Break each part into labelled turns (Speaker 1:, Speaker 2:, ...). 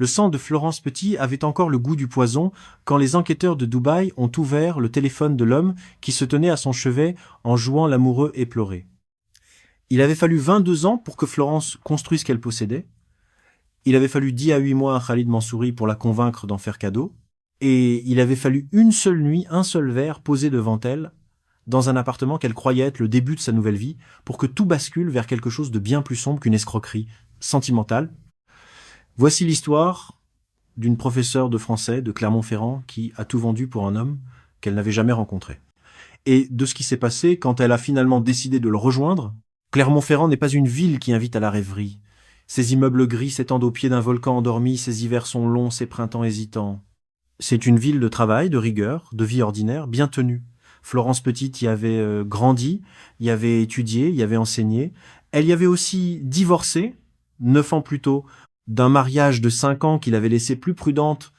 Speaker 1: Le sang de Florence Petit avait encore le goût du poison quand les enquêteurs de Dubaï ont ouvert le téléphone de l'homme qui se tenait à son chevet en jouant l'amoureux éploré. Il avait fallu 22 ans pour que Florence construise ce qu'elle possédait. Il avait fallu 10 à 8 mois à Khalid Mansouri pour la convaincre d'en faire cadeau. Et il avait fallu une seule nuit, un seul verre posé devant elle, dans un appartement qu'elle croyait être le début de sa nouvelle vie, pour que tout bascule vers quelque chose de bien plus sombre qu'une escroquerie sentimentale. Voici l'histoire d'une professeure de français de Clermont-Ferrand qui a tout vendu pour un homme qu'elle n'avait jamais rencontré. Et de ce qui s'est passé quand elle a finalement décidé de le rejoindre. Clermont-Ferrand n'est pas une ville qui invite à la rêverie. Ses immeubles gris s'étendent au pied d'un volcan endormi, ses hivers sont longs, ses printemps hésitants. C'est une ville de travail, de rigueur, de vie ordinaire, bien tenue. Florence Petite y avait grandi, y avait étudié, y avait enseigné. Elle y avait aussi divorcé, 9 ans plus tôt, d'un mariage de 5 ans qu'il avait laissé plus prudente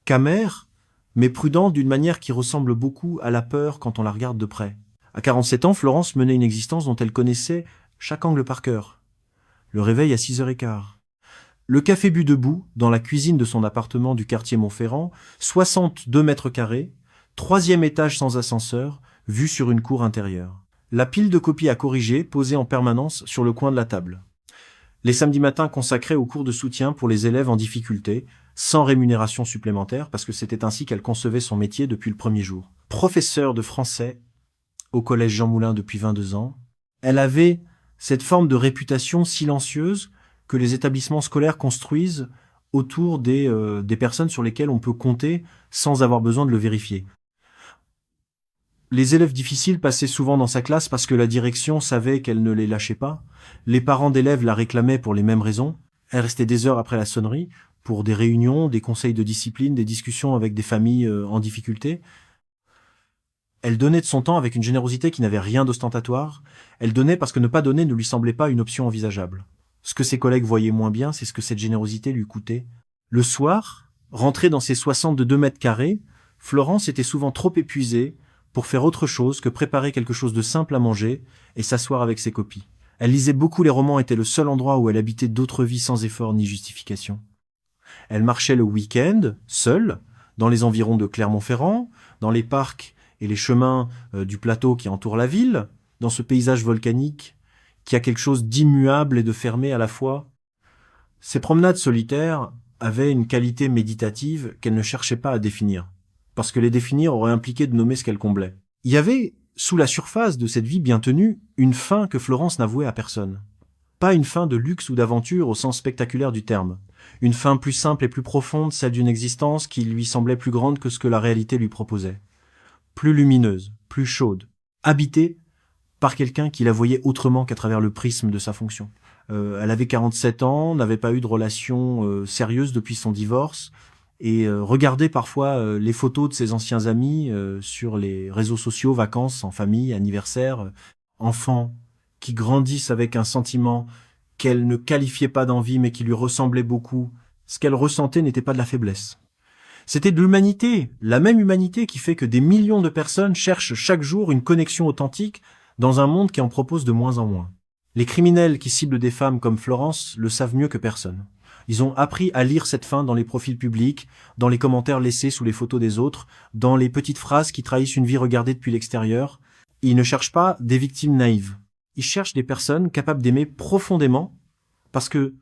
Speaker 1: qu'amère, mais prudente d'une manière qui ressemble beaucoup à la peur quand on la regarde de près. À 47 ans, Florence menait une existence dont elle connaissait chaque angle par cœur. Le réveil à 6h15. Le café bu debout, dans la cuisine de son appartement du quartier Montferrand, 62 mètres carrés, 3e étage sans ascenseur, vue sur une cour intérieure. La pile de copies à corriger posée en permanence sur le coin de la table. Les samedis matins consacrés aux cours de soutien pour les élèves en difficulté, sans rémunération supplémentaire, parce que c'était ainsi qu'elle concevait son métier depuis le premier jour. Professeure de français au collège Jean Moulin depuis 22 ans, elle avait cette forme de réputation silencieuse que les établissements scolaires construisent autour des personnes sur lesquelles on peut compter sans avoir besoin de le vérifier. Les élèves difficiles passaient souvent dans sa classe parce que la direction savait qu'elle ne les lâchait pas. Les parents d'élèves la réclamaient pour les mêmes raisons. Elle restait des heures après la sonnerie pour des réunions, des conseils de discipline, des discussions avec des familles en difficulté. Elle donnait de son temps avec une générosité qui n'avait rien d'ostentatoire. Elle donnait parce que ne pas donner ne lui semblait pas une option envisageable. Ce que ses collègues voyaient moins bien, c'est ce que cette générosité lui coûtait. Le soir, rentrée dans ses 62 mètres carrés, Florence était souvent trop épuisée pour faire autre chose que préparer quelque chose de simple à manger et s'asseoir avec ses copies. Elle lisait beaucoup les romans, était le seul endroit où elle habitait d'autres vies sans effort ni justification. Elle marchait le week-end, seule, dans les environs de Clermont-Ferrand, dans les parcs et les chemins du plateau qui entourent la ville, dans ce paysage volcanique qui a quelque chose d'immuable et de fermé à la fois. Ces promenades solitaires avaient une qualité méditative qu'elle ne cherchait pas à définir, parce que les définir aurait impliqué de nommer ce qu'elle comblait. Il y avait, sous la surface de cette vie bien tenue, une fin que Florence n'avouait à personne. Pas une fin de luxe ou d'aventure au sens spectaculaire du terme. Une fin plus simple et plus profonde, celle d'une existence qui lui semblait plus grande que ce que la réalité lui proposait. Plus lumineuse, plus chaude, habitée par quelqu'un qui la voyait autrement qu'à travers le prisme de sa fonction. Elle avait 47 ans, n'avait pas eu de relation sérieuse depuis son divorce, et regardait parfois les photos de ses anciens amis sur les réseaux sociaux, vacances, en famille, anniversaires, enfants qui grandissent avec un sentiment qu'elle ne qualifiait pas d'envie mais qui lui ressemblait beaucoup. Ce qu'elle ressentait n'était pas de la faiblesse. C'était de l'humanité, la même humanité qui fait que des millions de personnes cherchent chaque jour une connexion authentique dans un monde qui en propose de moins en moins. Les criminels qui ciblent des femmes comme Florence le savent mieux que personne. Ils ont appris à lire cette fin dans les profils publics, dans les commentaires laissés sous les photos des autres, dans les petites phrases qui trahissent une vie regardée depuis l'extérieur. Ils ne cherchent pas des victimes naïves. Ils cherchent des personnes capables d'aimer profondément, parce que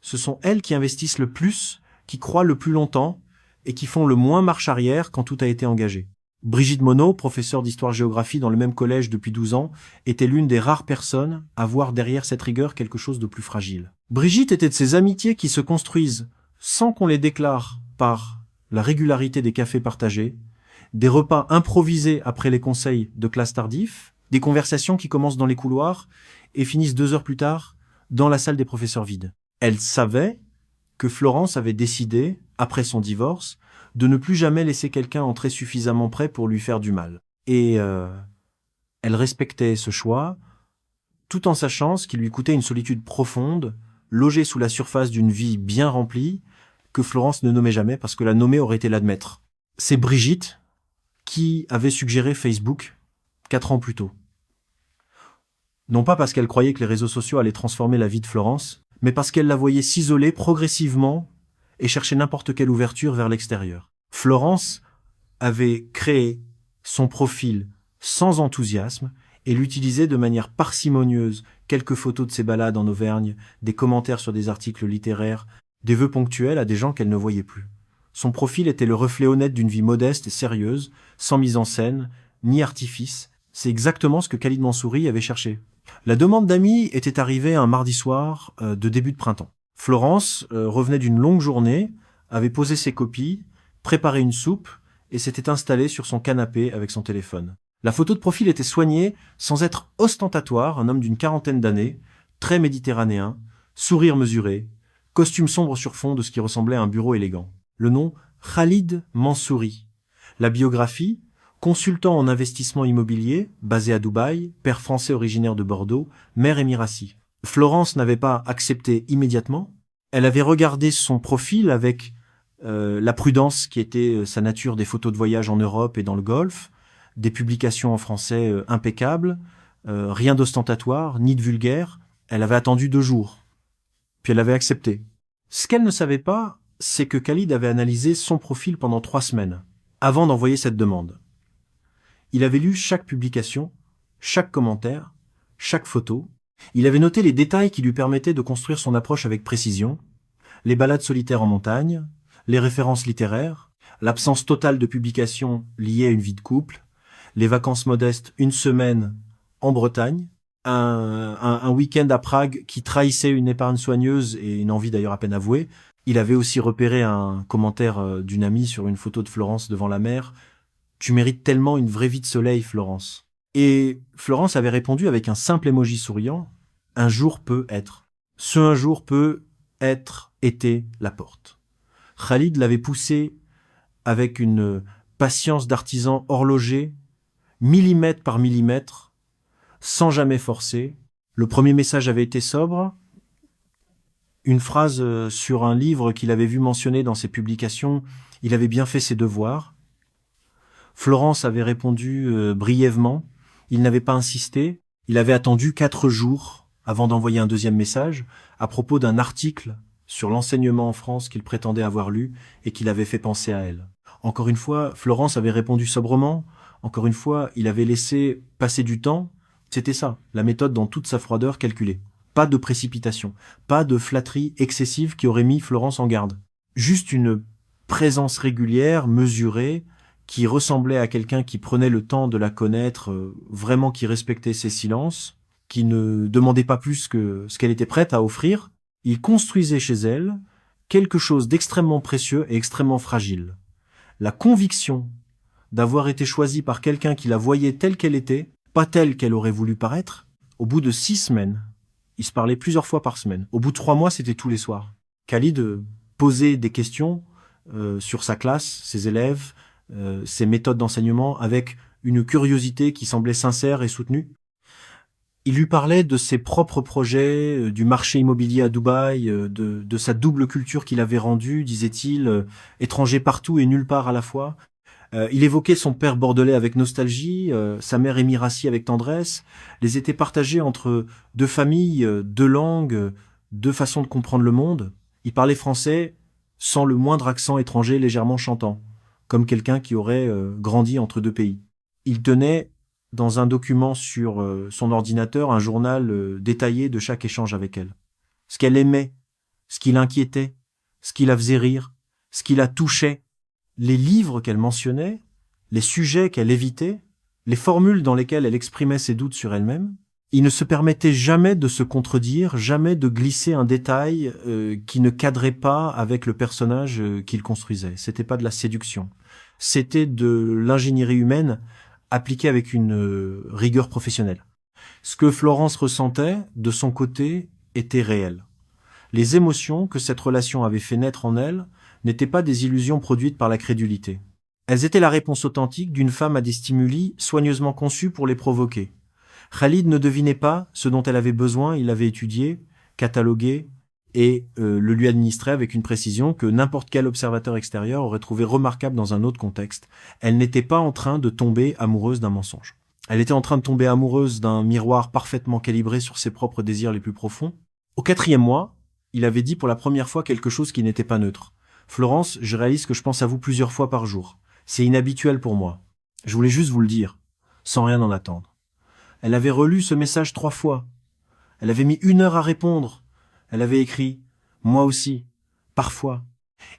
Speaker 1: ce sont elles qui investissent le plus, qui croient le plus longtemps, et qui font le moins marche arrière quand tout a été engagé. Brigitte Monod, professeure d'histoire-géographie dans le même collège depuis 12 ans, était l'une des rares personnes à voir derrière cette rigueur quelque chose de plus fragile. Brigitte était de ces amitiés qui se construisent sans qu'on les déclare par la régularité des cafés partagés, des repas improvisés après les conseils de classe tardifs, des conversations qui commencent dans les couloirs et finissent 2 heures plus tard dans la salle des professeurs vides. Elle savait que Florence avait décidé, après son divorce, de ne plus jamais laisser quelqu'un entrer suffisamment près pour lui faire du mal. Et elle respectait ce choix, tout en sachant ce qui lui coûtait une solitude profonde, logée sous la surface d'une vie bien remplie, que Florence ne nommait jamais parce que la nommer aurait été l'admettre. C'est Brigitte qui avait suggéré Facebook 4 ans plus tôt. Non pas parce qu'elle croyait que les réseaux sociaux allaient transformer la vie de Florence, mais parce qu'elle la voyait s'isoler progressivement et cherchait n'importe quelle ouverture vers l'extérieur. Florence avait créé son profil sans enthousiasme et l'utilisait de manière parcimonieuse, quelques photos de ses balades en Auvergne, des commentaires sur des articles littéraires, des vœux ponctuels à des gens qu'elle ne voyait plus. Son profil était le reflet honnête d'une vie modeste et sérieuse, sans mise en scène, ni artifice. C'est exactement ce que Khalid Mansouri avait cherché. La demande d'amis était arrivée un mardi soir de début de printemps. Florence revenait d'une longue journée, avait posé ses copies, préparé une soupe et s'était installée sur son canapé avec son téléphone. La photo de profil était soignée sans être ostentatoire, un homme d'une quarantaine d'années, très méditerranéen, sourire mesuré, costume sombre sur fond de ce qui ressemblait à un bureau élégant. Le nom Khalid Mansouri. La biographie, consultant en investissement immobilier, basé à Dubaï, père français originaire de Bordeaux, mère émirassi. Florence n'avait pas accepté immédiatement. Elle avait regardé son profil avec la prudence qui était sa nature, des photos de voyage en Europe et dans le Golfe, des publications en français impeccables, rien d'ostentatoire, ni de vulgaire. Elle avait attendu 2 jours. Puis elle avait accepté. Ce qu'elle ne savait pas, c'est que Khalid avait analysé son profil pendant 3 semaines, avant d'envoyer cette demande. Il avait lu chaque publication, chaque commentaire, chaque photo. Il avait noté les détails qui lui permettaient de construire son approche avec précision, les balades solitaires en montagne, les références littéraires, l'absence totale de publications liées à une vie de couple, les vacances modestes, 1 semaine en Bretagne, un week-end à Prague qui trahissait une épargne soigneuse et une envie d'ailleurs à peine avouée. Il avait aussi repéré un commentaire d'une amie sur une photo de Florence devant la mer. « Tu mérites tellement une vraie vie de soleil, Florence. » Et Florence avait répondu avec un simple émoji souriant. « Un jour peut être. Ce un jour peut être été la porte. » Khalid l'avait poussé avec une patience d'artisan horloger, millimètre par millimètre, sans jamais forcer. Le premier message avait été sobre. Une phrase sur un livre qu'il avait vu mentionner dans ses publications, il avait bien fait ses devoirs. Florence avait répondu brièvement. Il n'avait pas insisté. Il avait attendu 4 jours avant d'envoyer un deuxième message à propos d'un article sur l'enseignement en France qu'il prétendait avoir lu et qui l'avait fait penser à elle. Encore une fois, Florence avait répondu sobrement. Encore une fois, il avait laissé passer du temps. C'était ça, la méthode dans toute sa froideur calculée. Pas de précipitation, pas de flatterie excessive qui aurait mis Florence en garde. Juste une présence régulière, mesurée, qui ressemblait à quelqu'un qui prenait le temps de la connaître, vraiment qui respectait ses silences, qui ne demandait pas plus que ce qu'elle était prête à offrir. Il construisait chez elle quelque chose d'extrêmement précieux et extrêmement fragile. La conviction d'avoir été choisie par quelqu'un qui la voyait telle qu'elle était, pas telle qu'elle aurait voulu paraître. Au bout de 6 semaines, ils se parlaient plusieurs fois par semaine. Au bout de 3 mois, c'était tous les soirs. Khalid posait des questions sur sa classe, ses élèves, ses méthodes d'enseignement, avec une curiosité qui semblait sincère et soutenue. Il lui parlait de ses propres projets, du marché immobilier à Dubaï, de sa double culture qu'il avait rendue, disait-il, étranger partout et nulle part à la fois. Il évoquait son père bordelais avec nostalgie, sa mère émirassie avec tendresse. Les étaient partagés entre 2 familles, 2 langues, 2 façons de comprendre le monde. Il parlait français sans le moindre accent étranger légèrement chantant, comme quelqu'un qui aurait grandi entre 2 pays. Il tenait dans un document sur son ordinateur un journal détaillé de chaque échange avec elle. Ce qu'elle aimait, ce qui l'inquiétait, ce qui la faisait rire, ce qui la touchait, les livres qu'elle mentionnait, les sujets qu'elle évitait, les formules dans lesquelles elle exprimait ses doutes sur elle-même. Il ne se permettait jamais de se contredire, jamais de glisser un détail qui ne cadrait pas avec le personnage qu'il construisait. C'était pas de la séduction. C'était de l'ingénierie humaine appliquée avec une rigueur professionnelle. Ce que Florence ressentait, de son côté, était réel. Les émotions que cette relation avait fait naître en elle n'étaient pas des illusions produites par la crédulité. Elles étaient la réponse authentique d'une femme à des stimuli soigneusement conçus pour les provoquer. Khalid ne devinait pas ce dont elle avait besoin, il l'avait étudié, catalogué et le lui administrait avec une précision que n'importe quel observateur extérieur aurait trouvé remarquable dans un autre contexte. Elle n'était pas en train de tomber amoureuse d'un mensonge. Elle était en train de tomber amoureuse d'un miroir parfaitement calibré sur ses propres désirs les plus profonds. Au 4e mois, il avait dit pour la première fois quelque chose qui n'était pas neutre. Florence, je réalise que je pense à vous plusieurs fois par jour. C'est inhabituel pour moi. Je voulais juste vous le dire, sans rien en attendre. » Elle avait relu ce message 3 fois. Elle avait mis 1 heure à répondre. Elle avait écrit « Moi aussi, parfois ».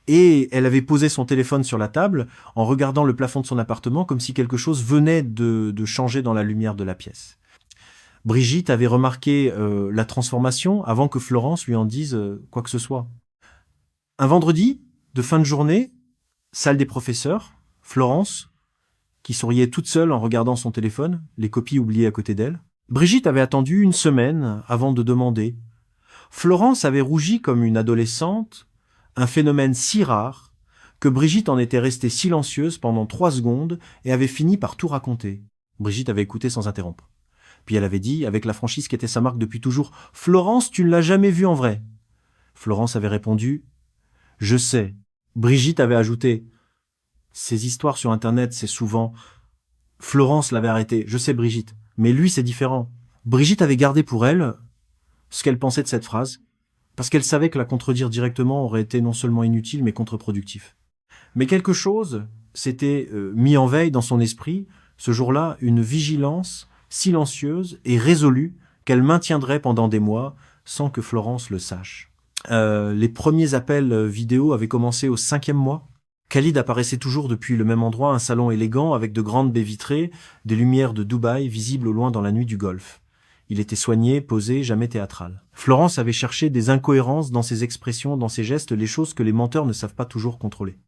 Speaker 1: Et elle avait posé son téléphone sur la table en regardant le plafond de son appartement comme si quelque chose venait de changer dans la lumière de la pièce. Brigitte avait remarqué la transformation avant que Florence lui en dise quoi que ce soit. Un vendredi, de fin de journée, salle des professeurs, Florence, qui souriait toute seule en regardant son téléphone, les copies oubliées à côté d'elle. Brigitte avait attendu 1 semaine avant de demander. Florence avait rougi comme une adolescente, un phénomène si rare que Brigitte en était restée silencieuse pendant 3 secondes et avait fini par tout raconter. Brigitte avait écouté sans interrompre. Puis elle avait dit, avec la franchise qui était sa marque depuis toujours, « Florence, tu ne l'as jamais vue en vrai ?» Florence avait répondu, « Je sais. » Brigitte avait ajouté, « Ces histoires sur Internet, c'est souvent... » Florence l'avait arrêté, « Je sais Brigitte, mais lui c'est différent. » Brigitte avait gardé pour elle ce qu'elle pensait de cette phrase, parce qu'elle savait que la contredire directement aurait été non seulement inutile, mais contre-productif. Mais quelque chose s'était mis en veille dans son esprit, ce jour-là, une vigilance silencieuse et résolue qu'elle maintiendrait pendant des mois sans que Florence le sache. Les premiers appels vidéo avaient commencé au 5e mois. Khalid apparaissait toujours depuis le même endroit, un salon élégant avec de grandes baies vitrées, des lumières de Dubaï visibles au loin dans la nuit du Golfe. Il était soigné, posé, jamais théâtral. Florence avait cherché des incohérences dans ses expressions, dans ses gestes, les choses que les menteurs ne savent pas toujours contrôler.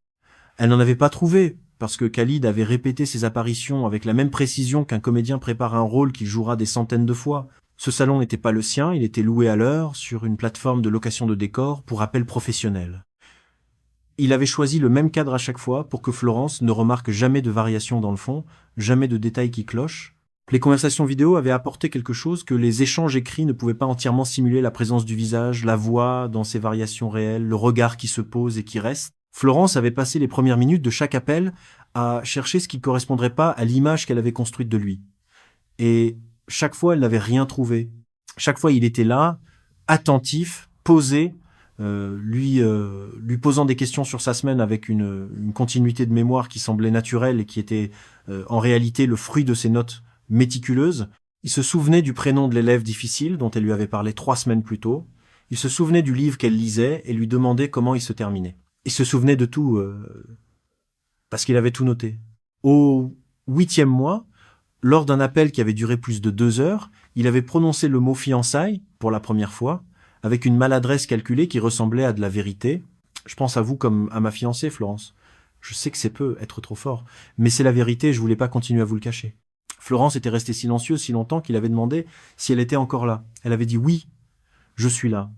Speaker 1: Elle n'en avait pas trouvé, parce que Khalid avait répété ses apparitions avec la même précision qu'un comédien prépare un rôle qu'il jouera des centaines de fois. Ce salon n'était pas le sien, il était loué à l'heure, sur une plateforme de location de décors, pour appel professionnel. Il avait choisi le même cadre à chaque fois pour que Florence ne remarque jamais de variation dans le fond, jamais de détails qui clochent. Les conversations vidéo avaient apporté quelque chose que les échanges écrits ne pouvaient pas entièrement simuler, la présence du visage, la voix dans ses variations réelles, le regard qui se pose et qui reste. Florence avait passé les premières minutes de chaque appel à chercher ce qui ne correspondrait pas à l'image qu'elle avait construite de lui. Et chaque fois, elle n'avait rien trouvé. Chaque fois, il était là, attentif, posé, lui posant des questions sur sa semaine avec une continuité de mémoire qui semblait naturelle et qui était en réalité le fruit de ses notes méticuleuse. Il se souvenait du prénom de l'élève difficile dont elle lui avait parlé 3 semaines plus tôt. Il se souvenait du livre qu'elle lisait et lui demandait comment il se terminait. Il se souvenait de tout, parce qu'il avait tout noté. Au 8e mois, lors d'un appel qui avait duré plus de 2 heures, il avait prononcé le mot fiançailles pour la première fois, avec une maladresse calculée qui ressemblait à de la vérité. Je pense à vous comme à ma fiancée, Florence. Je sais que c'est peu être trop fort, mais c'est la vérité et je voulais pas continuer à vous le cacher. Florence était restée silencieuse si longtemps qu'il avait demandé si elle était encore là. Elle avait dit « Oui, je suis là.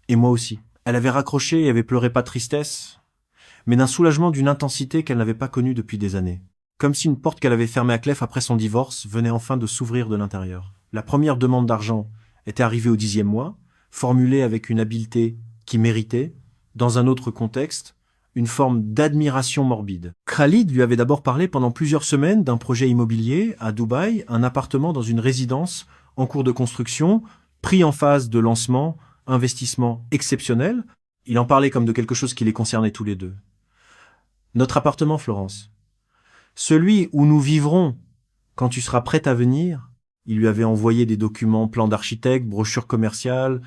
Speaker 1: Et moi aussi. » Elle avait raccroché et avait pleuré pas de tristesse, mais d'un soulagement d'une intensité qu'elle n'avait pas connue depuis des années. Comme si une porte qu'elle avait fermée à clef après son divorce venait enfin de s'ouvrir de l'intérieur. La première demande d'argent était arrivée au 10e mois, formulée avec une habileté qui méritait, dans un autre contexte, une forme d'admiration morbide. Khalid lui avait d'abord parlé pendant plusieurs semaines d'un projet immobilier à Dubaï, un appartement dans une résidence en cours de construction, pris en phase de lancement, investissement exceptionnel. Il en parlait comme de quelque chose qui les concernait tous les deux. « Notre appartement, Florence. Celui où nous vivrons quand tu seras prête à venir. » Il lui avait envoyé des documents, plans d'architecte, brochures commerciales,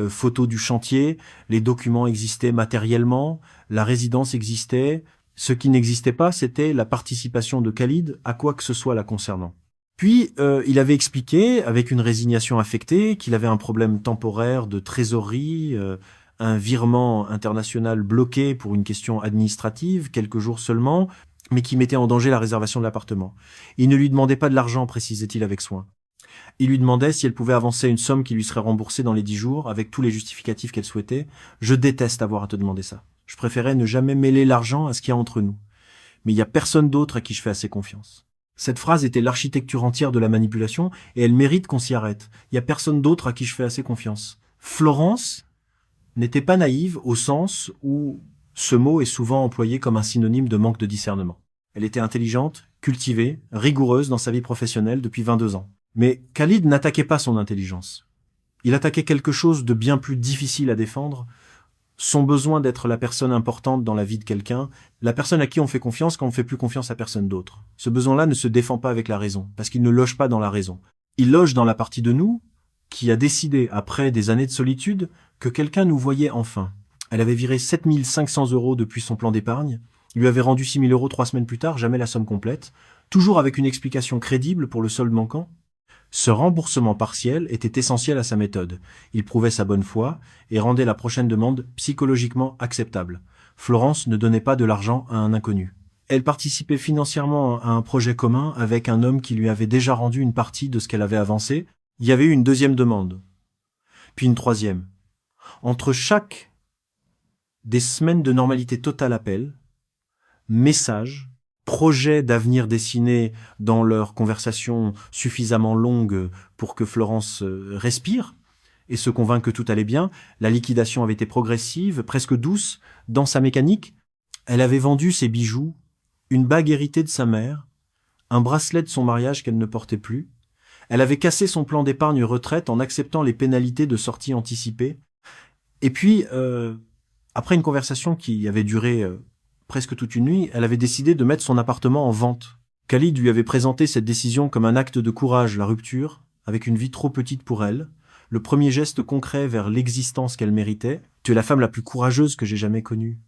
Speaker 1: photos du chantier. Les documents existaient matériellement, la résidence existait. Ce qui n'existait pas, c'était la participation de Khalid à quoi que ce soit la concernant. Puis, il avait expliqué, avec une résignation affectée, qu'il avait un problème temporaire de trésorerie, un virement international bloqué pour une question administrative, quelques jours seulement, mais qui mettait en danger la réservation de l'appartement. Il ne lui demandait pas de l'argent, précisait-il avec soin. Il lui demandait si elle pouvait avancer une somme qui lui serait remboursée dans les 10 jours, avec tous les justificatifs qu'elle souhaitait. « Je déteste avoir à te demander ça. Je préférais ne jamais mêler l'argent à ce qu'il y a entre nous. Mais il n'y a personne d'autre à qui je fais assez confiance. » Cette phrase était l'architecture entière de la manipulation, et elle mérite qu'on s'y arrête. Il n'y a personne d'autre à qui je fais assez confiance. Florence n'était pas naïve au sens où ce mot est souvent employé comme un synonyme de manque de discernement. Elle était intelligente, cultivée, rigoureuse dans sa vie professionnelle depuis 22 ans. Mais Khalid n'attaquait pas son intelligence. Il attaquait quelque chose de bien plus difficile à défendre, son besoin d'être la personne importante dans la vie de quelqu'un, la personne à qui on fait confiance quand on ne fait plus confiance à personne d'autre. Ce besoin-là ne se défend pas avec la raison, parce qu'il ne loge pas dans la raison. Il loge dans la partie de nous qui a décidé, après des années de solitude, que quelqu'un nous voyait enfin. Elle avait viré 7 500 € depuis son plan d'épargne, lui avait rendu 6 000 € 3 semaines plus tard, jamais la somme complète, toujours avec une explication crédible pour le solde manquant. Ce remboursement partiel était essentiel à sa méthode. Il prouvait sa bonne foi et rendait la prochaine demande psychologiquement acceptable. Florence ne donnait pas de l'argent à un inconnu. Elle participait financièrement à un projet commun avec un homme qui lui avait déjà rendu une partie de ce qu'elle avait avancé. Il y avait eu une deuxième demande, puis une troisième. Entre chaque des semaines de normalité totale appel, messages, projets d'avenir dessinés dans leur conversation suffisamment longue pour que Florence respire et se convainc que tout allait bien. La liquidation avait été progressive, presque douce, dans sa mécanique. Elle avait vendu ses bijoux, une bague héritée de sa mère, un bracelet de son mariage qu'elle ne portait plus. Elle avait cassé son plan d'épargne retraite en acceptant les pénalités de sortie anticipée. Et puis, après une conversation qui avait duré presque toute une nuit, elle avait décidé de mettre son appartement en vente. Khalid lui avait présenté cette décision comme un acte de courage, la rupture, avec une vie trop petite pour elle, le premier geste concret vers l'existence qu'elle méritait. Tu es la femme la plus courageuse que j'ai jamais connue.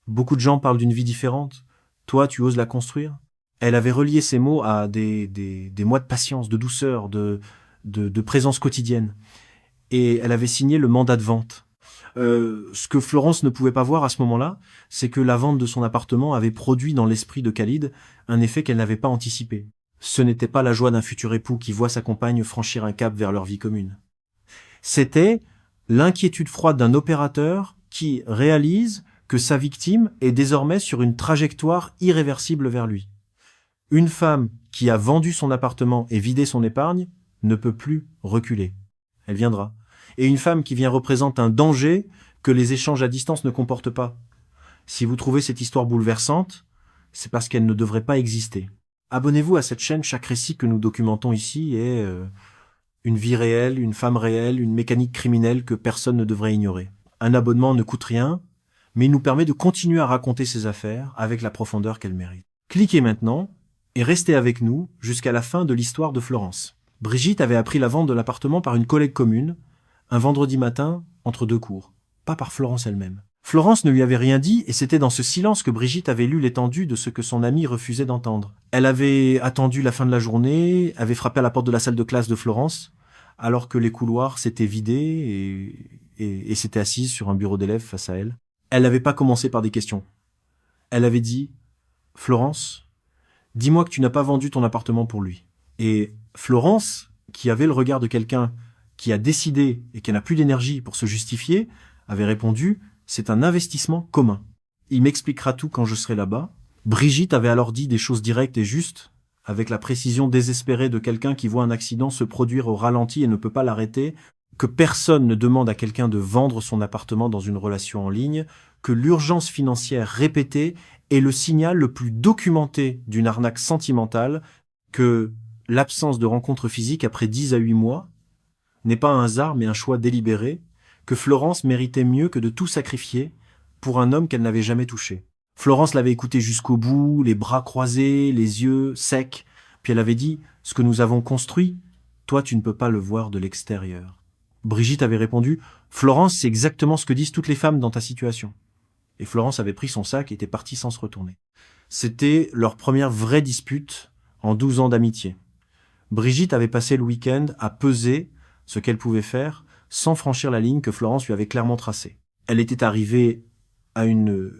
Speaker 1: Beaucoup de gens parlent d'une vie différente. Toi, tu oses la construire. Elle avait relié ces mots à des mois de patience, de douceur, de présence quotidienne. Et elle avait signé le mandat de vente. Ce que Florence ne pouvait pas voir à ce moment-là, c'est que la vente de son appartement avait produit dans l'esprit de Khalid un effet qu'elle n'avait pas anticipé. Ce n'était pas la joie d'un futur époux qui voit sa compagne franchir un cap vers leur vie commune. C'était l'inquiétude froide d'un opérateur qui réalise que sa victime est désormais sur une trajectoire irréversible vers lui. Une femme qui a vendu son appartement et vidé son épargne ne peut plus reculer. Elle viendra. Et une femme qui vient représente un danger que les échanges à distance ne comportent pas. Si vous trouvez cette histoire bouleversante, c'est parce qu'elle ne devrait pas exister. Abonnez-vous à cette chaîne, chaque récit que nous documentons ici est une vie réelle, une femme réelle, une mécanique criminelle que personne ne devrait ignorer. Un abonnement ne coûte rien, mais il nous permet de continuer à raconter ces affaires avec la profondeur qu'elles méritent. Cliquez maintenant et restez avec nous jusqu'à la fin de l'histoire de Florence. Brigitte avait appris la vente de l'appartement par une collègue commune, un vendredi matin, entre deux cours, pas par Florence elle-même. Florence ne lui avait rien dit, et c'était dans ce silence que Brigitte avait lu l'étendue de ce que son amie refusait d'entendre. Elle avait attendu la fin de la journée, avait frappé à la porte de la salle de classe de Florence, alors que les couloirs s'étaient vidés et s'était assise sur un bureau d'élève face à elle. Elle n'avait pas commencé par des questions. Elle avait dit « Florence, dis-moi que tu n'as pas vendu ton appartement pour lui. » Et Florence, qui avait le regard de quelqu'un qui a décidé et qui n'a plus d'énergie pour se justifier, avait répondu « C'est un investissement commun. Il m'expliquera tout quand je serai là-bas. » Brigitte avait alors dit des choses directes et justes, avec la précision désespérée de quelqu'un qui voit un accident se produire au ralenti et ne peut pas l'arrêter, que personne ne demande à quelqu'un de vendre son appartement dans une relation en ligne, que l'urgence financière répétée est le signal le plus documenté d'une arnaque sentimentale, que l'absence de rencontre physique après 10 à 8 mois n'est pas un hasard mais un choix délibéré, que Florence méritait mieux que de tout sacrifier pour un homme qu'elle n'avait jamais touché. Florence l'avait écouté jusqu'au bout, les bras croisés, les yeux secs, puis elle avait dit « Ce que nous avons construit, toi tu ne peux pas le voir de l'extérieur. » Brigitte avait répondu « Florence, c'est exactement ce que disent toutes les femmes dans ta situation. » Et Florence avait pris son sac et était partie sans se retourner. C'était leur première vraie dispute en 12 ans d'amitié. Brigitte avait passé le week-end à peser ce qu'elle pouvait faire sans franchir la ligne que Florence lui avait clairement tracée. Elle était arrivée à une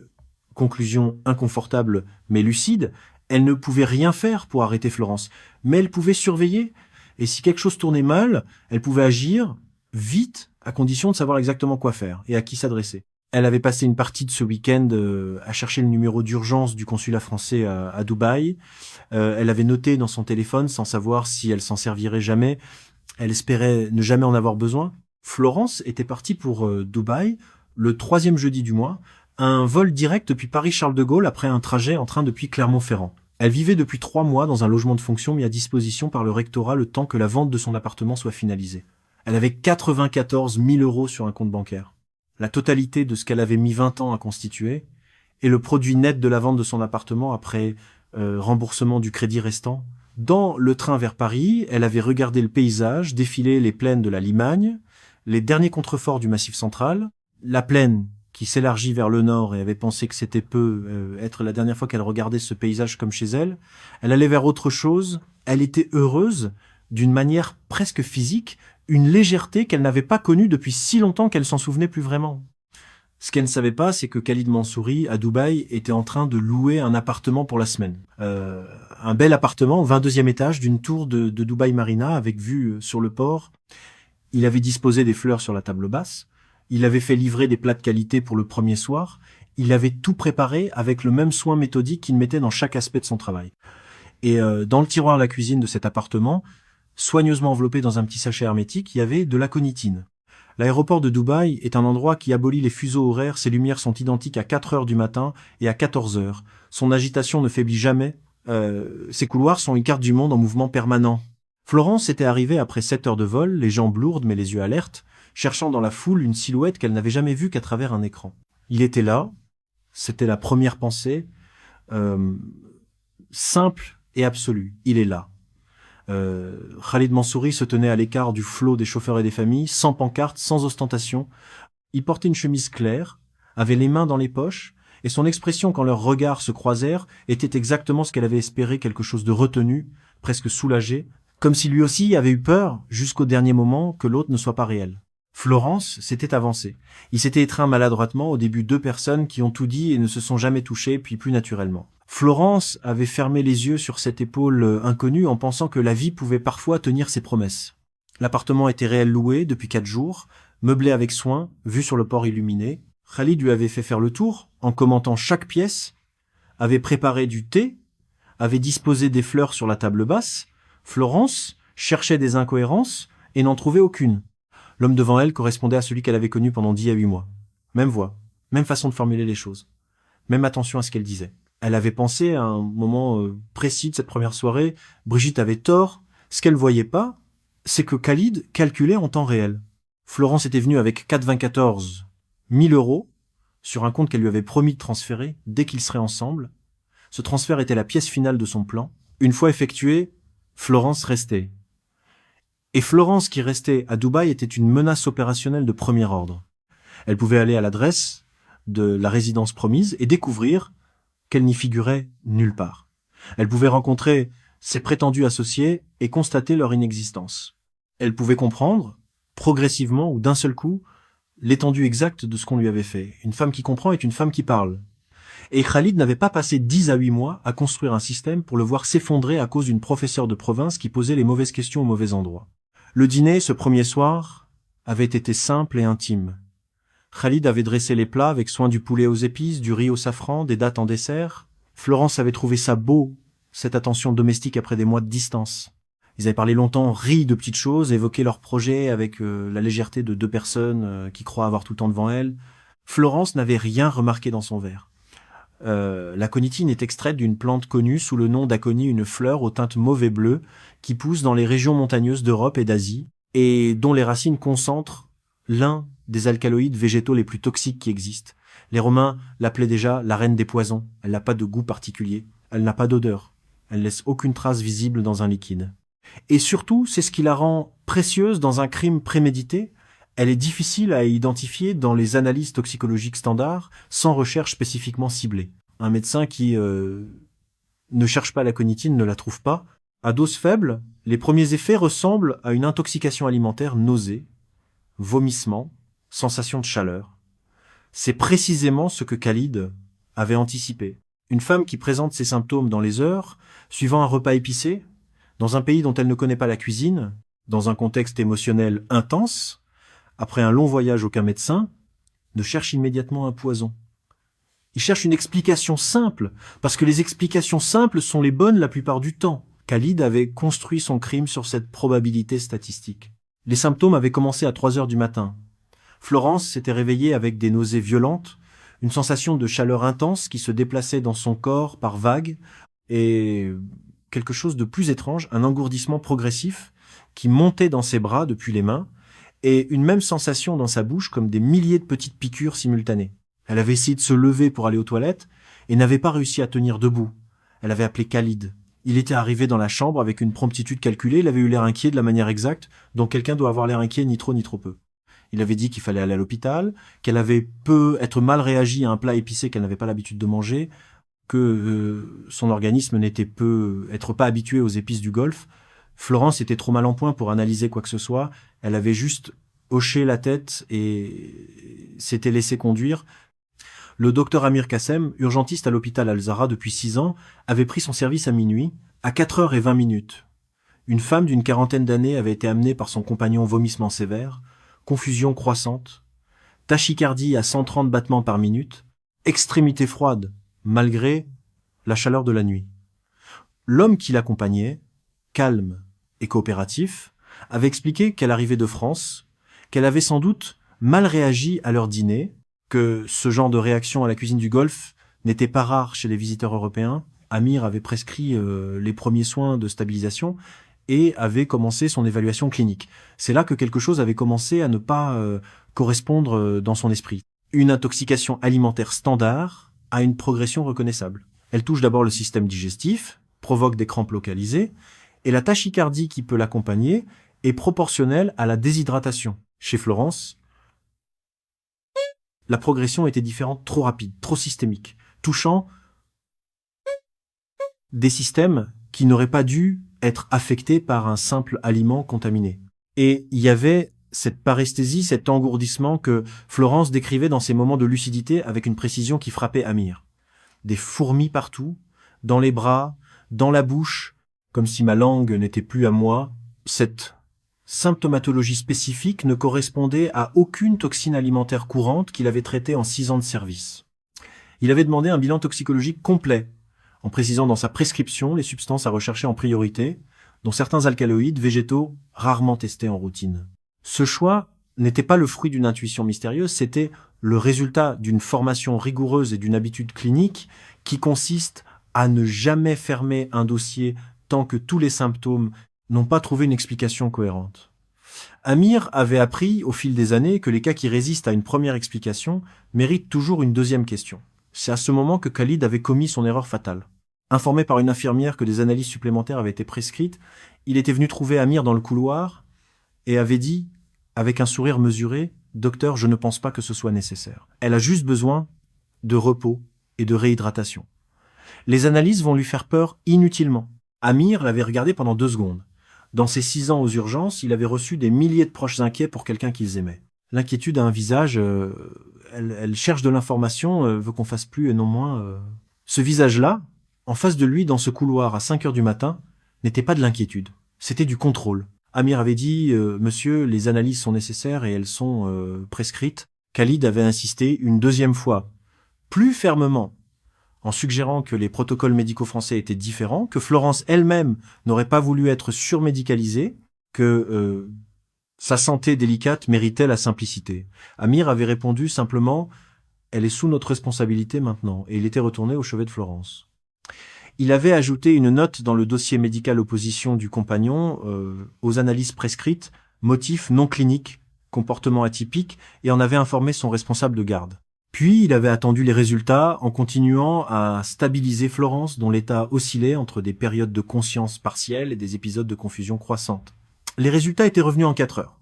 Speaker 1: conclusion inconfortable mais lucide. Elle ne pouvait rien faire pour arrêter Florence, mais elle pouvait surveiller. Et si quelque chose tournait mal, elle pouvait agir vite à condition de savoir exactement quoi faire et à qui s'adresser. Elle avait passé une partie de ce week-end à chercher le numéro d'urgence du consulat français à Dubaï. Elle avait noté dans son téléphone sans savoir si elle s'en servirait jamais. Elle espérait ne jamais en avoir besoin. Florence était partie pour Dubaï le 3e jeudi du mois, un vol direct depuis Paris-Charles de Gaulle après un trajet en train depuis Clermont-Ferrand. Elle vivait depuis 3 mois dans un logement de fonction mis à disposition par le rectorat le temps que la vente de son appartement soit finalisée. Elle avait 94 000 € sur un compte bancaire. la totalité de ce qu'elle avait mis 20 ans à constituer, et le produit net de la vente de son appartement après remboursement du crédit restant. Dans le train vers Paris, elle avait regardé le paysage, défiler les plaines de la Limagne, les derniers contreforts du Massif central, la plaine qui s'élargit vers le nord et avait pensé que c'était peu être la dernière fois qu'elle regardait ce paysage comme chez elle. Elle allait vers autre chose, elle était heureuse d'une manière presque physique, une légèreté qu'elle n'avait pas connue depuis si longtemps qu'elle s'en souvenait plus vraiment. Ce qu'elle ne savait pas, c'est que Khalid Mansouri, à Dubaï, était en train de louer un appartement pour la semaine. Un bel appartement au 22e étage d'une tour de Dubaï Marina avec vue sur le port. Il avait disposé des fleurs sur la table basse. Il avait fait livrer des plats de qualité pour le premier soir. Il avait tout préparé avec le même soin méthodique qu'il mettait dans chaque aspect de son travail. Et dans le tiroir de la cuisine de cet appartement, soigneusement enveloppé dans un petit sachet hermétique, il y avait de l'aconitine. L'aéroport de Dubaï est un endroit qui abolit les fuseaux horaires. Ses lumières sont identiques à 4 heures du matin et à 14 heures. Son agitation ne faiblit jamais. Ses couloirs sont une carte du monde en mouvement permanent. Florence était arrivée après 7 heures de vol, les jambes lourdes mais les yeux alertes, cherchant dans la foule une silhouette qu'elle n'avait jamais vue qu'à travers un écran. Il était là. C'était la première pensée. Simple et absolue. Il est là. Khalid Mansouri se tenait à l'écart du flot des chauffeurs et des familles, sans pancarte, sans ostentation. Il portait une chemise claire, avait les mains dans les poches, et son expression quand leurs regards se croisèrent était exactement ce qu'elle avait espéré, quelque chose de retenu, presque soulagé, comme si lui aussi avait eu peur, jusqu'au dernier moment, que l'autre ne soit pas réel. Florence s'était avancée. Il s'était étreint maladroitement au début 2 personnes qui ont tout dit et ne se sont jamais touchées, puis plus naturellement. Florence avait fermé les yeux sur cette épaule inconnue en pensant que la vie pouvait parfois tenir ses promesses. L'appartement était réel loué depuis 4 jours, meublé avec soin, vue sur le port illuminé. Khalid lui avait fait faire le tour, en commentant chaque pièce, avait préparé du thé, avait disposé des fleurs sur la table basse. Florence cherchait des incohérences et n'en trouvait aucune. L'homme devant elle correspondait à celui qu'elle avait connu pendant 10 à 8 mois. Même voix, même façon de formuler les choses, même attention à ce qu'elle disait. Elle avait pensé à un moment précis de cette première soirée, Brigitte avait tort, ce qu'elle voyait pas, c'est que Khalid calculait en temps réel. Florence était venue avec 94 000 euros sur un compte qu'elle lui avait promis de transférer dès qu'ils seraient ensemble. Ce transfert était la pièce finale de son plan. Une fois effectué, Florence restait. Et Florence qui restait à Dubaï était une menace opérationnelle de premier ordre. Elle pouvait aller à l'adresse de la résidence promise et découvrir qu'elle n'y figurait nulle part. Elle pouvait rencontrer ses prétendus associés et constater leur inexistence. Elle pouvait comprendre, progressivement ou d'un seul coup, l'étendue exacte de ce qu'on lui avait fait. Une femme qui comprend est une femme qui parle. Et Khalid n'avait pas passé 10 à 8 mois à construire un système pour le voir s'effondrer à cause d'une professeure de province qui posait les mauvaises questions au mauvais endroit. Le dîner, ce premier soir, avait été simple et intime. Khalid avait dressé les plats avec soin du poulet aux épices, du riz au safran, des dattes en dessert. Florence avait trouvé ça beau, cette attention domestique après des mois de distance. Ils avaient parlé longtemps, ri de petites choses, évoqué leurs projets avec la légèreté de 2 personnes qui croient avoir tout le temps devant elles. Florence n'avait rien remarqué dans son verre. L'aconitine est extraite d'une plante connue sous le nom d'aconie, une fleur aux teintes mauve et bleu qui pousse dans les régions montagneuses d'Europe et d'Asie et dont les racines concentrent l'un des alcaloïdes végétaux les plus toxiques qui existent. Les Romains l'appelaient déjà la reine des poisons. Elle n'a pas de goût particulier. Elle n'a pas d'odeur. Elle laisse aucune trace visible dans un liquide. Et surtout, c'est ce qui la rend précieuse dans un crime prémédité. Elle est difficile à identifier dans les analyses toxicologiques standards, sans recherche spécifiquement ciblée. Un médecin qui ne cherche pas l'aconitine ne la trouve pas. À dose faible, les premiers effets ressemblent à une intoxication alimentaire, nausée, vomissement, sensation de chaleur. C'est précisément ce que Khalid avait anticipé. Une femme qui présente ces symptômes dans les heures, suivant un repas épicé, dans un pays dont elle ne connaît pas la cuisine, dans un contexte émotionnel intense, après un long voyage aucun médecin, ne cherche immédiatement un poison. Il cherche une explication simple, parce que les explications simples sont les bonnes la plupart du temps. Khalid avait construit son crime sur cette probabilité statistique. Les symptômes avaient commencé à 3 heures du matin. Florence s'était réveillée avec des nausées violentes, une sensation de chaleur intense qui se déplaçait dans son corps par vagues, et quelque chose de plus étrange, un engourdissement progressif qui montait dans ses bras depuis les mains, et une même sensation dans sa bouche comme des milliers de petites piqûres simultanées. Elle avait essayé de se lever pour aller aux toilettes et n'avait pas réussi à tenir debout. Elle avait appelé Khalid. Il était arrivé dans la chambre avec une promptitude calculée, il avait eu l'air inquiet de la manière exacte dont quelqu'un doit avoir l'air inquiet ni trop ni trop peu. Il avait dit qu'il fallait aller à l'hôpital, qu'elle avait être mal réagi à un plat épicé qu'elle n'avait pas l'habitude de manger, que son organisme n'était être pas habitué aux épices du Golfe. Florence était trop mal en point pour analyser quoi que ce soit. Elle avait juste hoché la tête et s'était laissé conduire. Le docteur Amir Kassem, urgentiste à l'hôpital Al-Zahra depuis 6 ans, avait pris son service à minuit, à 4h20. Une femme d'une quarantaine d'années avait été amenée par son compagnon vomissement sévère, confusion croissante, tachycardie à 130 battements par minute, extrémité froide, malgré la chaleur de la nuit. L'homme qui l'accompagnait, calme et coopératif, avait expliqué qu'elle arrivait de France, qu'elle avait sans doute mal réagi à leur dîner, que ce genre de réaction à la cuisine du Golfe n'était pas rare chez les visiteurs européens. Amir avait prescrit les premiers soins de stabilisation et avait commencé son évaluation clinique. C'est là que quelque chose avait commencé à ne pas correspondre dans son esprit. Une intoxication alimentaire standard a une progression reconnaissable. Elle touche d'abord le système digestif, provoque des crampes localisées, et la tachycardie qui peut l'accompagner est proportionnelle à la déshydratation. Chez Florence, la progression était différente, trop rapide, trop systémique, touchant des systèmes qui n'auraient pas dû être affectés par un simple aliment contaminé. Et il y avait cette paresthésie, cet engourdissement que Florence décrivait dans ses moments de lucidité avec une précision qui frappait Amir. Des fourmis partout, dans les bras, dans la bouche, comme si ma langue n'était plus à moi. Cette symptomatologie spécifique ne correspondait à aucune toxine alimentaire courante qu'il avait traitée en 6 ans de service. Il avait demandé un bilan toxicologique complet, en précisant dans sa prescription les substances à rechercher en priorité, dont certains alcaloïdes végétaux rarement testés en routine. Ce choix n'était pas le fruit d'une intuition mystérieuse, c'était le résultat d'une formation rigoureuse et d'une habitude clinique qui consiste à ne jamais fermer un dossier tant que tous les symptômes n'ont pas trouvé une explication cohérente. Amir avait appris au fil des années que les cas qui résistent à une première explication méritent toujours une deuxième question. C'est à ce moment que Khalid avait commis son erreur fatale. Informé par une infirmière que des analyses supplémentaires avaient été prescrites, il était venu trouver Amir dans le couloir et avait dit, avec un sourire mesuré, « Docteur, je ne pense pas que ce soit nécessaire. Elle a juste besoin de repos et de réhydratation. » Les analyses vont lui faire peur inutilement. Amir l'avait regardé pendant 2 secondes. Dans ses 6 ans aux urgences, il avait reçu des milliers de proches inquiets pour quelqu'un qu'ils aimaient. L'inquiétude a un visage, elle cherche de l'information, veut qu'on fasse plus et non moins. Ce visage-là, en face de lui, dans ce couloir à 5 heures du matin, n'était pas de l'inquiétude, c'était du contrôle. Amir avait dit « Monsieur, les analyses sont nécessaires et elles sont prescrites ». Khalid avait insisté une 2e fois, plus fermement, en suggérant que les protocoles médicaux français étaient différents, que Florence elle-même n'aurait pas voulu être surmédicalisée, que sa santé délicate méritait la simplicité. Amir avait répondu simplement « Elle est sous notre responsabilité maintenant » et il était retourné au chevet de Florence. Il avait ajouté une note dans le dossier médical opposition du compagnon aux analyses prescrites, motifs non cliniques, comportement atypique, et en avait informé son responsable de garde. Puis il avait attendu les résultats en continuant à stabiliser Florence, dont l'état oscillait entre des périodes de conscience partielle et des épisodes de confusion croissante. Les résultats étaient revenus en 4 heures.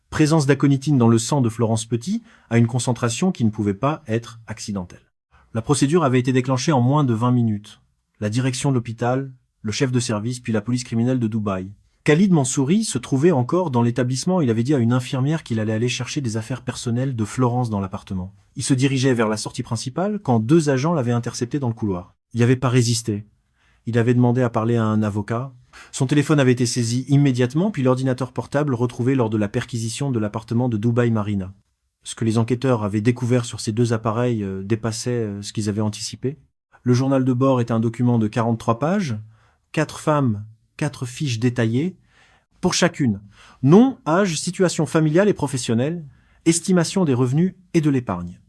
Speaker 1: Présence d'aconitine dans le sang de Florence Petit à une concentration qui ne pouvait pas être accidentelle. La procédure avait été déclenchée en moins de 20 minutes. La direction de l'hôpital, le chef de service, puis la police criminelle de Dubaï. Khalid Mansouri se trouvait encore dans l'établissement. Il avait dit à une infirmière qu'il allait aller chercher des affaires personnelles de Florence dans l'appartement. Il se dirigeait vers la sortie principale quand 2 agents l'avaient intercepté dans le couloir. Il n'avait pas résisté. Il avait demandé à parler à un avocat. Son téléphone avait été saisi immédiatement, puis l'ordinateur portable retrouvé lors de la perquisition de l'appartement de Dubaï Marina. Ce que les enquêteurs avaient découvert sur ces 2 appareils dépassait ce qu'ils avaient anticipé. Le journal de bord est un document de 43 pages, 4 femmes, 4 fiches détaillées, pour chacune. Nom, âge, situation familiale et professionnelle, estimation des revenus et de l'épargne.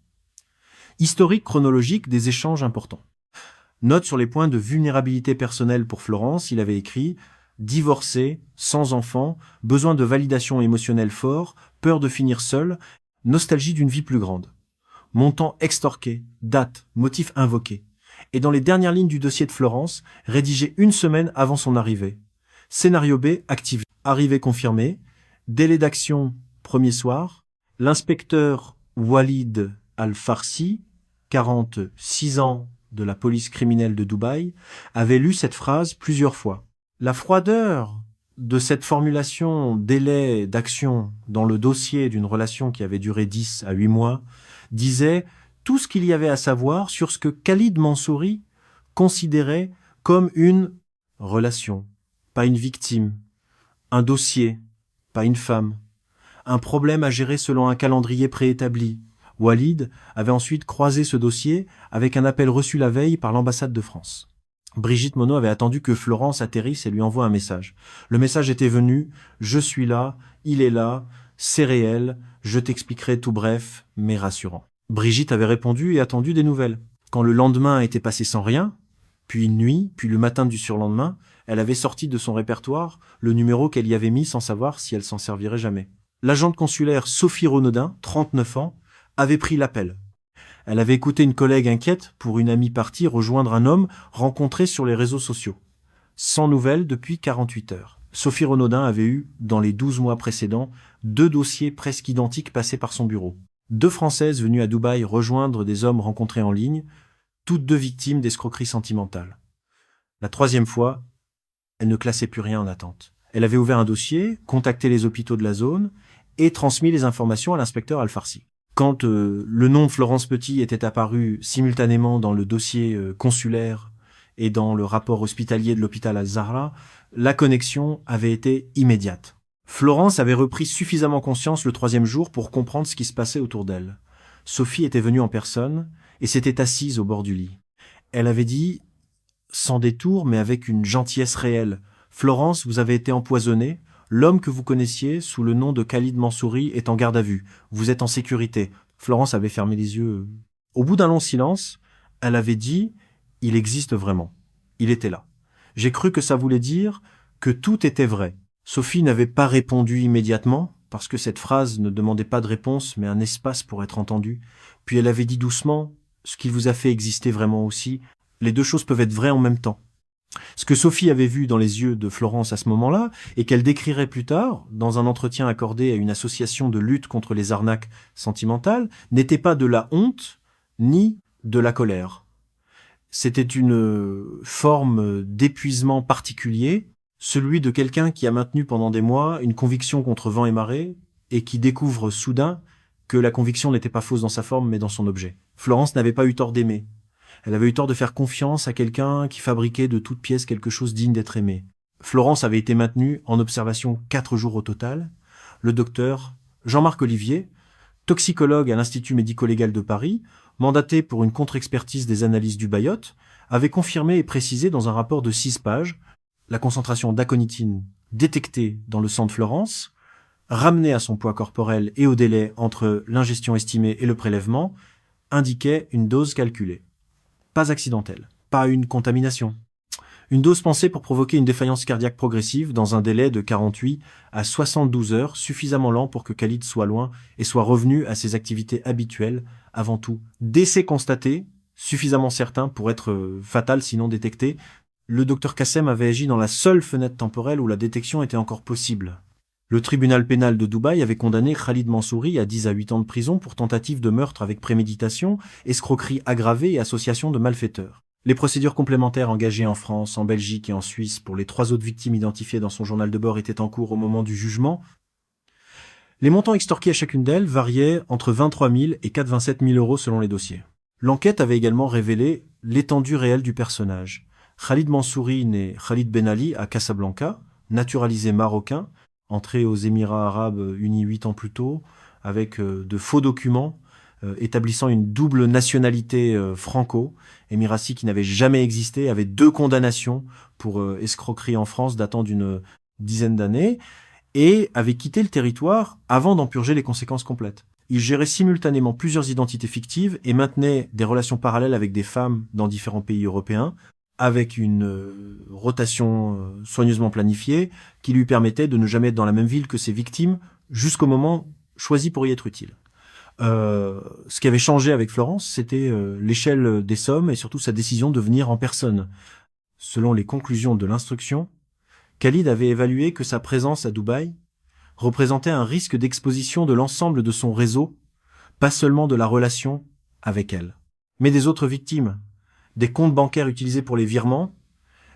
Speaker 1: Historique chronologique des échanges importants. Note sur les points de vulnérabilité personnelle pour Florence, il avait écrit « Divorcé, sans enfant, besoin de validation émotionnelle fort, peur de finir seul, nostalgie d'une vie plus grande. Montant extorqué, date, motif invoqué. Et dans les dernières lignes du dossier de Florence, rédigé une semaine avant son arrivée. Scénario B activé. Arrivée confirmée. Délai d'action, premier soir. L'inspecteur Walid Al-Farsi, 46 ans de la police criminelle de Dubaï, avait lu cette phrase plusieurs fois. La froideur de cette formulation délai d'action dans le dossier d'une relation qui avait duré 10 à 8 mois disait tout ce qu'il y avait à savoir sur ce que Khalid Mansouri considérait comme une relation, pas une victime, un dossier, pas une femme, un problème à gérer selon un calendrier préétabli. Walid avait ensuite croisé ce dossier avec un appel reçu la veille par l'ambassade de France. Brigitte Monod avait attendu que Florence atterrisse et lui envoie un message. Le message était venu « Je suis là, il est là, c'est réel, je t'expliquerai tout bref, mais rassurant ». Brigitte avait répondu et attendu des nouvelles. Quand le lendemain était passé sans rien, puis une nuit, puis le matin du surlendemain, elle avait sorti de son répertoire le numéro qu'elle y avait mis sans savoir si elle s'en servirait jamais. L'agente consulaire Sophie Renaudin, 39 ans, avait pris l'appel. Elle avait écouté une collègue inquiète pour une amie partie rejoindre un homme rencontré sur les réseaux sociaux. Sans nouvelles depuis 48 heures. Sophie Renaudin avait eu, dans les 12 mois précédents, 2 dossiers presque identiques passés par son bureau. 2 Françaises venues à Dubaï rejoindre des hommes rencontrés en ligne, toutes 2 victimes d'escroquerie sentimentale. La 3e fois, elle ne classait plus rien en attente. Elle avait ouvert un dossier, contacté les hôpitaux de la zone et transmis les informations à l'inspecteur Al-Farsi. Quand le nom de Florence Petit était apparu simultanément dans le dossier consulaire et dans le rapport hospitalier de l'hôpital Al-Zahra, la connexion avait été immédiate. Florence avait repris suffisamment conscience le 3e jour pour comprendre ce qui se passait autour d'elle. Sophie était venue en personne et s'était assise au bord du lit. Elle avait dit, sans détour mais avec une gentillesse réelle, « Florence, vous avez été empoisonnée. L'homme que vous connaissiez sous le nom de Khalid Mansouri est en garde à vue. Vous êtes en sécurité. » Florence avait fermé les yeux. Au bout d'un long silence, elle avait dit « Il existe vraiment. Il était là. J'ai cru que ça voulait dire que tout était vrai. » Sophie n'avait pas répondu immédiatement, parce que cette phrase ne demandait pas de réponse, mais un espace pour être entendue. Puis elle avait dit doucement « Ce qui vous a fait exister vraiment aussi, les 2 choses peuvent être vraies en même temps. » Ce que Sophie avait vu dans les yeux de Florence à ce moment-là, et qu'elle décrirait plus tard, dans un entretien accordé à une association de lutte contre les arnaques sentimentales, n'était pas de la honte, ni de la colère. C'était une forme d'épuisement particulier, celui de quelqu'un qui a maintenu pendant des mois une conviction contre vent et marée, et qui découvre soudain que la conviction n'était pas fausse dans sa forme, mais dans son objet. Florence n'avait pas eu tort d'aimer. Elle avait eu tort de faire confiance à quelqu'un qui fabriquait de toutes pièces quelque chose digne d'être aimé. Florence avait été maintenue en observation 4 jours au total. Le docteur Jean-Marc Olivier, toxicologue à l'Institut médico-légal de Paris, mandaté pour une contre-expertise des analyses du Bayotte, avait confirmé et précisé dans un rapport de 6 pages la concentration d'aconitine détectée dans le sang de Florence, ramenée à son poids corporel et au délai entre l'ingestion estimée et le prélèvement, indiquait une dose calculée. Pas accidentelle, pas une contamination. Une dose pensée pour provoquer une défaillance cardiaque progressive dans un délai de 48 à 72 heures, suffisamment lent pour que Khalid soit loin et soit revenu à ses activités habituelles avant tout. Décès constaté, suffisamment certain pour être fatal sinon détecté, le docteur Kassem avait agi dans la seule fenêtre temporelle où la détection était encore possible. Le tribunal pénal de Dubaï avait condamné Khalid Mansouri à 10 à 8 ans de prison pour tentative de meurtre avec préméditation, escroquerie aggravée et association de malfaiteurs. Les procédures complémentaires engagées en France, en Belgique et en Suisse pour les 3 autres victimes identifiées dans son journal de bord étaient en cours au moment du jugement. Les montants extorqués à chacune d'elles variaient entre 23 000 et 87 000 euros selon les dossiers. L'enquête avait également révélé l'étendue réelle du personnage. Khalid Mansouri, né Khalid Ben Ali à Casablanca, naturalisé marocain, entré aux Émirats arabes unis 8 ans plus tôt, avec de faux documents établissant une double nationalité franco, émirati qui n'avait jamais existé, avait 2 condamnations pour escroquerie en France datant d'une dizaine d'années, et avait quitté le territoire avant d'en purger les conséquences complètes. Il gérait simultanément plusieurs identités fictives et maintenait des relations parallèles avec des femmes dans différents pays européens, avec une rotation soigneusement planifiée qui lui permettait de ne jamais être dans la même ville que ses victimes jusqu'au moment choisi pour y être utile. Ce qui avait changé avec Florence, c'était l'échelle des sommes et surtout sa décision de venir en personne. Selon les conclusions de l'instruction, Khalid avait évalué que sa présence à Dubaï représentait un risque d'exposition de l'ensemble de son réseau, pas seulement de la relation avec elle, mais des autres victimes, des comptes bancaires utilisés pour les virements,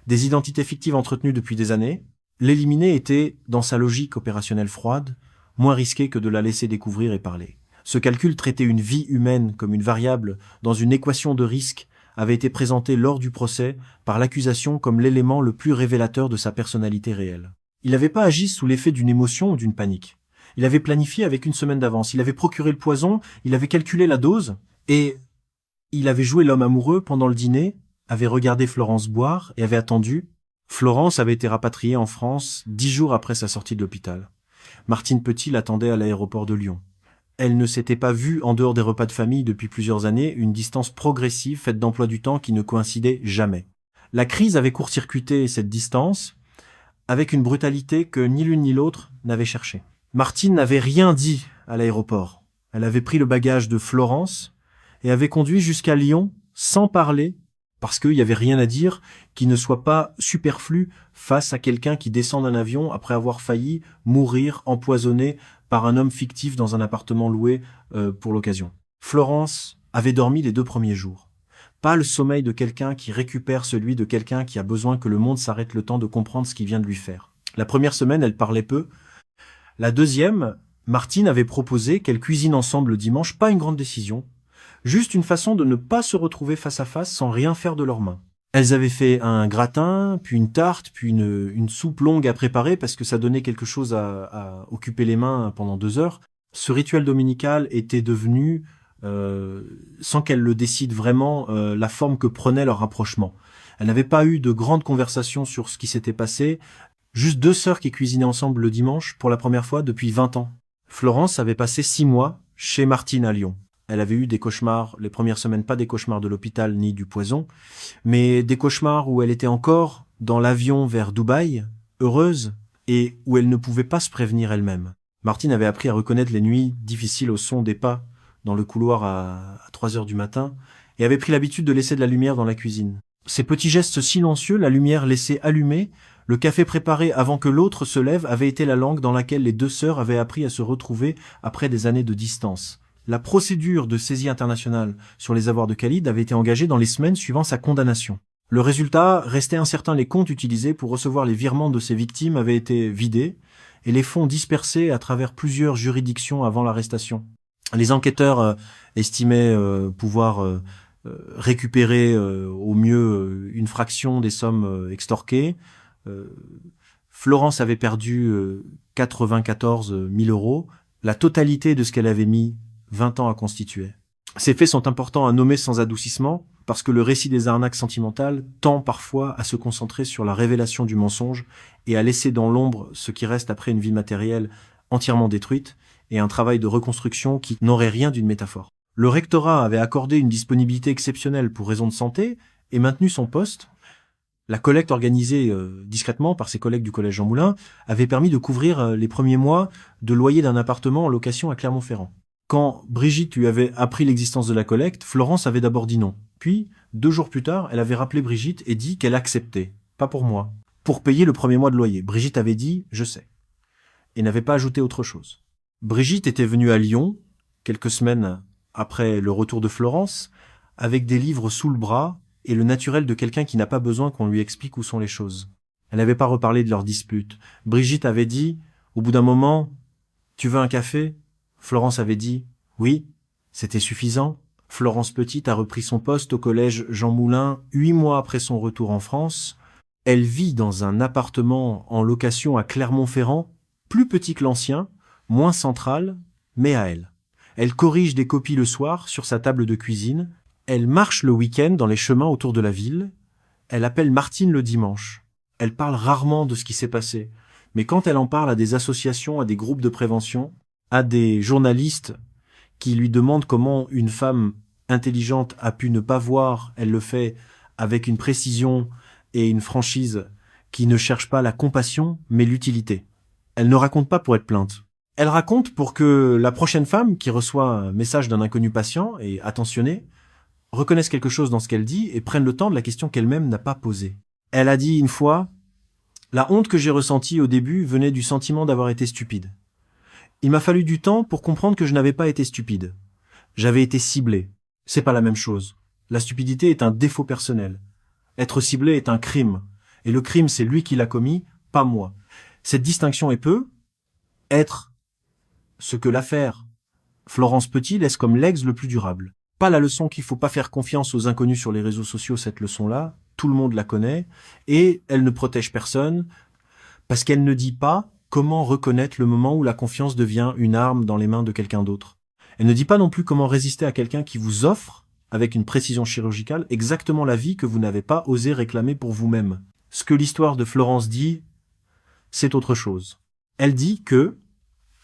Speaker 1: des identités fictives entretenues depuis des années. L'éliminer était, dans sa logique opérationnelle froide, moins risqué que de la laisser découvrir et parler. Ce calcul traitait une vie humaine comme une variable dans une équation de risque avait été présenté lors du procès par l'accusation comme l'élément le plus révélateur de sa personnalité réelle. Il n'avait pas agi sous l'effet d'une émotion ou d'une panique. Il avait planifié avec une semaine d'avance, il avait procuré le poison, il avait calculé la dose, et il avait joué l'homme amoureux pendant le dîner, avait regardé Florence boire et avait attendu. Florence avait été rapatriée en France 10 jours après sa sortie de l'hôpital. Martine Petit l'attendait à l'aéroport de Lyon. Elle ne s'était pas vue en dehors des repas de famille depuis plusieurs années, une distance progressive faite d'emploi du temps qui ne coïncidait jamais. La crise avait court-circuité cette distance avec une brutalité que ni l'une ni l'autre n'avait cherchée. Martine n'avait rien dit à l'aéroport. Elle avait pris le bagage de Florence et avait conduit jusqu'à Lyon sans parler parce qu'il n'y avait rien à dire qui ne soit pas superflu face à quelqu'un qui descend d'un avion après avoir failli mourir empoisonné par un homme fictif dans un appartement loué pour l'occasion. Florence avait dormi les 2 premiers jours. Pas le sommeil de quelqu'un qui récupère celui de quelqu'un qui a besoin que le monde s'arrête le temps de comprendre ce qu'il vient de lui faire. La première semaine, elle parlait peu. La deuxième, Martine avait proposé qu'elles cuisinent ensemble le dimanche, pas une grande décision, juste une façon de ne pas se retrouver face à face sans rien faire de leurs mains. Elles avaient fait un gratin, puis une tarte, puis une soupe longue à préparer parce que ça donnait quelque chose à occuper les mains pendant 2 heures. Ce rituel dominical était devenu, sans qu'elles le décident vraiment, la forme que prenait leur rapprochement. Elles n'avaient pas eu de grandes conversations sur ce qui s'était passé, juste 2 sœurs qui cuisinaient ensemble le dimanche pour la première fois depuis 20 ans. Florence avait passé 6 mois chez Martine à Lyon. Elle avait eu des cauchemars, les premières semaines, pas des cauchemars de l'hôpital ni du poison, mais des cauchemars où elle était encore dans l'avion vers Dubaï, heureuse, et où elle ne pouvait pas se prévenir elle-même. Martine avait appris à reconnaître les nuits difficiles au son des pas dans le couloir à 3 heures du matin, et avait pris l'habitude de laisser de la lumière dans la cuisine. Ces petits gestes silencieux, la lumière laissée allumée, le café préparé avant que l'autre se lève, avait été la langue dans laquelle les 2 sœurs avaient appris à se retrouver après des années de distance. La procédure de saisie internationale sur les avoirs de Khalid avait été engagée dans les semaines suivant sa condamnation. Le résultat restait incertain. Les comptes utilisés pour recevoir les virements de ses victimes avaient été vidés et les fonds dispersés à travers plusieurs juridictions avant l'arrestation. Les enquêteurs estimaient pouvoir récupérer au mieux une fraction des sommes extorquées. Florence avait perdu 94 000 euros, la totalité de ce qu'elle avait mis 20 ans à constituer. Ces faits sont importants à nommer sans adoucissement parce que le récit des arnaques sentimentales tend parfois à se concentrer sur la révélation du mensonge et à laisser dans l'ombre ce qui reste après une vie matérielle entièrement détruite et un travail de reconstruction qui n'aurait rien d'une métaphore. Le rectorat avait accordé une disponibilité exceptionnelle pour raison de santé et maintenu son poste. La collecte organisée discrètement par ses collègues du collège Jean Moulin avait permis de couvrir les premiers mois de loyer d'un appartement en location à Clermont-Ferrand. Quand Brigitte lui avait appris l'existence de la collecte, Florence avait d'abord dit non. Puis, 2 jours plus tard, elle avait rappelé Brigitte et dit qu'elle acceptait, pas pour moi, pour payer le premier mois de loyer. Brigitte avait dit « je sais » et n'avait pas ajouté autre chose. Brigitte était venue à Lyon, quelques semaines après le retour de Florence, avec des livres sous le bras et le naturel de quelqu'un qui n'a pas besoin qu'on lui explique où sont les choses. Elle n'avait pas reparlé de leur dispute. Brigitte avait dit, au bout d'un moment, « tu veux un café ?» Florence avait dit « oui ». C'était suffisant. Florence Petit a repris son poste au collège Jean Moulin 8 mois après son retour en France. Elle vit dans un appartement en location à Clermont-Ferrand, plus petit que l'ancien, moins central, mais à elle. Elle corrige des copies le soir sur sa table de cuisine. Elle marche le week-end dans les chemins autour de la ville. Elle appelle Martine le dimanche. Elle parle rarement de ce qui s'est passé. Mais quand elle en parle à des associations, à des groupes de prévention, à des journalistes qui lui demandent comment une femme intelligente a pu ne pas voir, elle le fait avec une précision et une franchise qui ne cherche pas la compassion, mais l'utilité. Elle ne raconte pas pour être plainte. Elle raconte pour que la prochaine femme qui reçoit un message d'un inconnu patient et attentionné reconnaisse quelque chose dans ce qu'elle dit et prenne le temps de la question qu'elle-même n'a pas posée. Elle a dit une fois « La honte que j'ai ressentie au début venait du sentiment d'avoir été stupide. Il m'a fallu du temps pour comprendre que je n'avais pas été stupide. J'avais été ciblé. C'est pas la même chose. La stupidité est un défaut personnel. Être ciblé est un crime. Et le crime, c'est lui qui l'a commis, pas moi. Cette distinction est peu. Être ce que l'affaire Florence Petit laisse comme l'ex le plus durable. Pas la leçon qu'il faut pas faire confiance aux inconnus sur les réseaux sociaux, cette leçon-là. Tout le monde la connaît. Et elle ne protège personne parce qu'elle ne dit pas comment reconnaître le moment où la confiance devient une arme dans les mains de quelqu'un d'autre. Elle ne dit pas non plus comment résister à quelqu'un qui vous offre, avec une précision chirurgicale, exactement la vie que vous n'avez pas osé réclamer pour vous-même. Ce que l'histoire de Florence dit, c'est autre chose. Elle dit que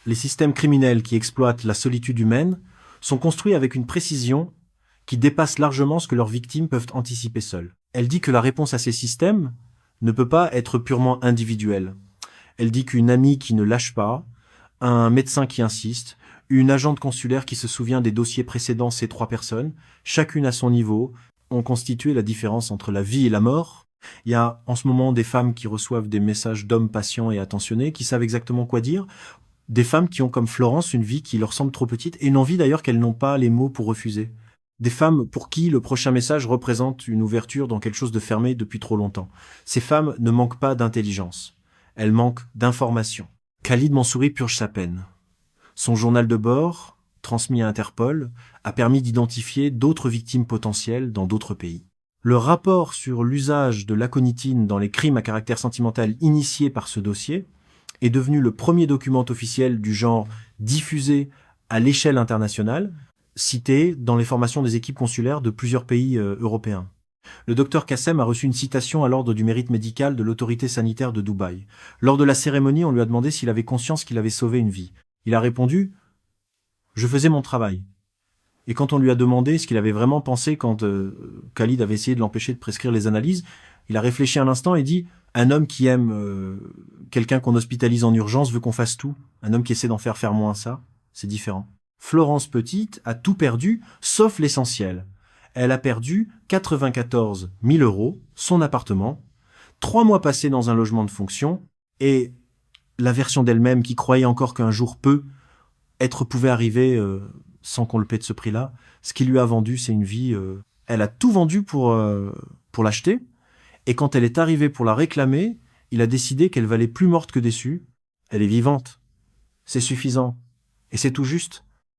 Speaker 1: les systèmes criminels qui exploitent la solitude humaine sont construits avec une précision qui dépasse largement ce que leurs victimes peuvent anticiper seules. Elle dit que la réponse à ces systèmes ne peut pas être purement individuelle. Elle dit qu'une amie qui ne lâche pas, un médecin qui insiste, une agente consulaire qui se souvient des dossiers précédents, ces 3 personnes, chacune à son niveau, ont constitué la différence entre la vie et la mort. Il y a en ce moment des femmes qui reçoivent des messages d'hommes patients et attentionnés, qui savent exactement quoi dire. Des femmes qui ont comme Florence une vie qui leur semble trop petite et une envie d'ailleurs qu'elles n'ont pas les mots pour refuser. Des femmes pour qui le prochain message représente une ouverture dans quelque chose de fermé depuis trop longtemps. Ces femmes ne manquent pas d'intelligence. Elles manquent d'information. Khalid Mansouri purge sa peine. Son journal de bord, transmis à Interpol, a permis d'identifier d'autres victimes potentielles dans d'autres pays. Le rapport sur l'usage de l'aconitine dans les crimes à caractère sentimental initié par ce dossier est devenu le premier document officiel du genre diffusé à l'échelle internationale, cité dans les formations des équipes consulaires de plusieurs pays européens. Le docteur Kassem a reçu une citation à l'ordre du mérite médical de l'autorité sanitaire de Dubaï. Lors de la cérémonie, on lui a demandé s'il avait conscience qu'il avait sauvé une vie. Il a répondu « Je faisais mon travail ». Et quand on lui a demandé ce qu'il avait vraiment pensé quand Khalid avait essayé de l'empêcher de prescrire les analyses, il a réfléchi un instant et dit « Un homme qui aime quelqu'un qu'on hospitalise en urgence veut qu'on fasse tout. Un homme qui essaie d'en faire moins ça, c'est différent. » Florence Petite a tout perdu, sauf l'essentiel. Elle a perdu 94 000 €, son appartement, 3 mois passés dans un logement de fonction, et la version d'elle-même qui croyait encore qu'un jour pouvait arriver sans qu'on le paie de ce prix-là. Ce qu'il lui a vendu, c'est une vie. Elle a tout vendu pour l'acheter, et quand elle est arrivée pour la réclamer, il a décidé qu'elle valait plus morte que déçue. Elle est vivante. C'est suffisant. Et c'est tout juste.